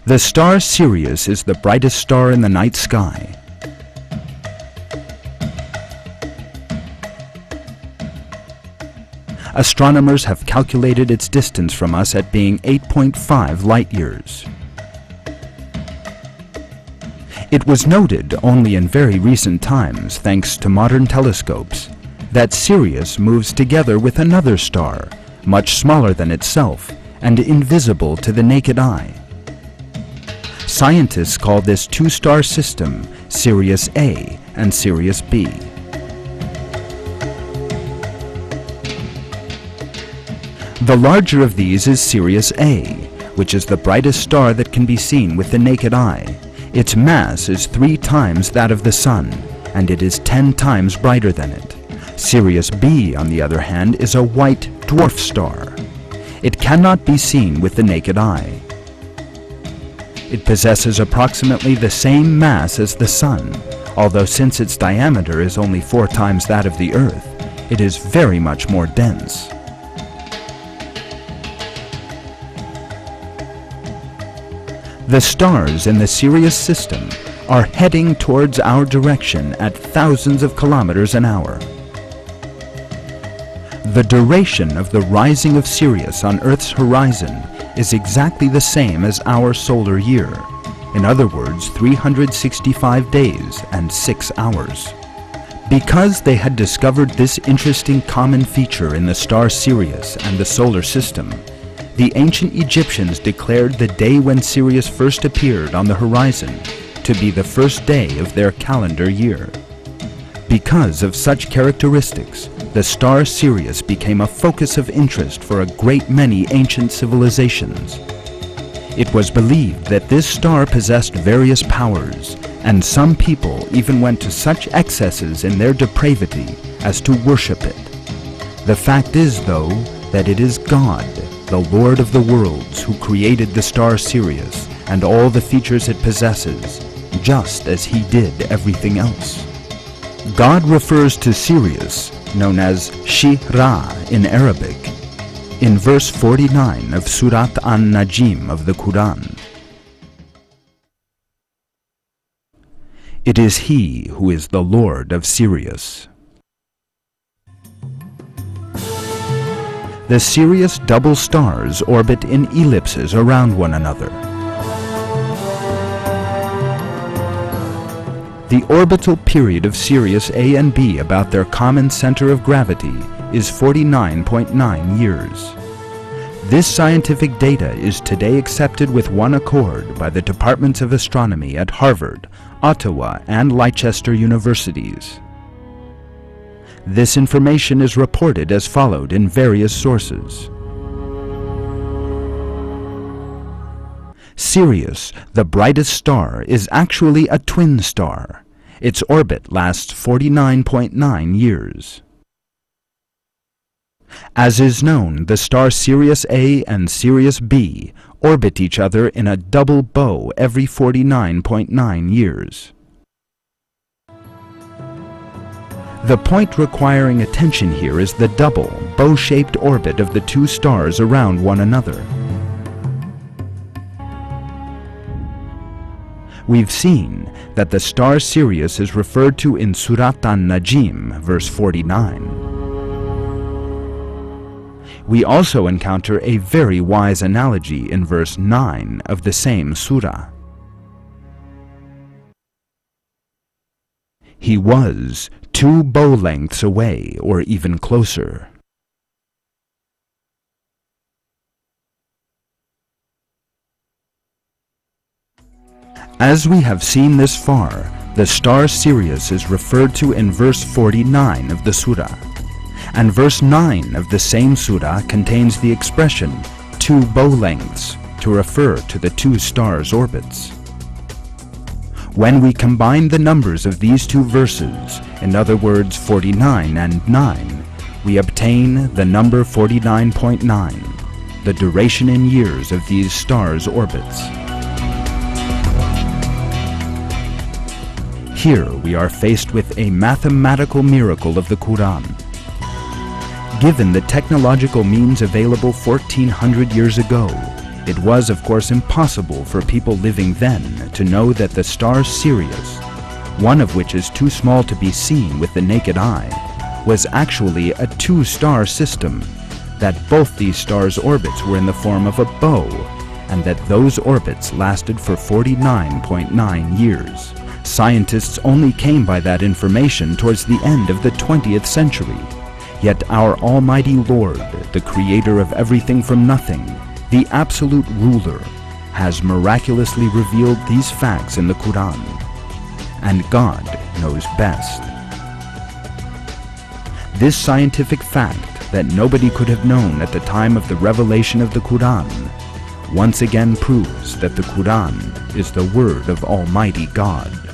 The star Sirius is the brightest star in the night sky. Astronomers have calculated its distance from us at being 8.5 light-years. It was noted only in very recent times, thanks to modern telescopes, that Sirius moves together with another star, much smaller than itself and invisible to the naked eye. Scientists call this two-star system Sirius A and Sirius B. The larger of these is Sirius A, which is the brightest star that can be seen with the naked eye. Its mass is 3 times that of the Sun, and it is 10 times brighter than it. Sirius B, on the other hand, is a white dwarf star. It cannot be seen with the naked eye. It possesses approximately the same mass as the Sun, although since its diameter is only 4 times that of the Earth, it is very much more dense. The stars in the Sirius system are heading towards our direction at thousands of kilometers an hour. The duration of the rising of Sirius on Earth's horizon is exactly the same as our solar year. In other words, 365 days and 6 hours. Because they had discovered this interesting common feature in the star Sirius and the solar system, the ancient Egyptians declared the day when Sirius first appeared on the horizon to be the first day of their calendar year. Because of such characteristics, the star Sirius became a focus of interest for a great many ancient civilizations. It was believed that this star possessed various powers, and some people even went to such excesses in their depravity as to worship it. The fact is, though, that it is God, the Lord of the worlds, who created the star Sirius and all the features it possesses, just as he did everything else. God refers to Sirius, known as Shi-Ra in Arabic, in verse 49 of Surat An-Najm of the Qur'an. It is he who is the Lord of Sirius. The Sirius double stars orbit in ellipses around one another. The orbital period of Sirius A and B about their common center of gravity is 49.9 years. This scientific data is today accepted with one accord by the Departments of Astronomy at Harvard, Ottawa, and Leicester universities. This information is reported as followed in various sources. Sirius, the brightest star, is actually a twin star. Its orbit lasts 49.9 years. As is known, the star Sirius A and Sirius B orbit each other in a double bow every 49.9 years. The point requiring attention here is the double, bow-shaped orbit of the two stars around one another. We've seen that the star Sirius is referred to in Surat An-Najm, verse 49. We also encounter a very wise analogy in verse 9 of the same surah. He was 2 bow lengths away, or even closer. As we have seen this far, the star Sirius is referred to in verse 49 of the surah, and verse 9 of the same surah contains the expression 2 bow lengths to refer to the two stars' orbits. When we combine the numbers of these two verses, in other words 49 and 9, we obtain the number 49.9, the duration in years of these stars' orbits. Here we are faced with a mathematical miracle of the Qur'an. Given the technological means available 1400 years ago, It was, of course, impossible for people living then to know that the star Sirius, one of which is too small to be seen with the naked eye, was actually a two-star system, that both these stars' orbits were in the form of a bow, and that those orbits lasted for 49.9 years. Scientists only came by that information towards the end of the 20th century. Yet our Almighty Lord, the Creator of everything from nothing, the absolute ruler, has miraculously revealed these facts in the Qur'an. And God knows best. This scientific fact that nobody could have known at the time of the revelation of the Qur'an once again proves that the Qur'an is the word of Almighty God.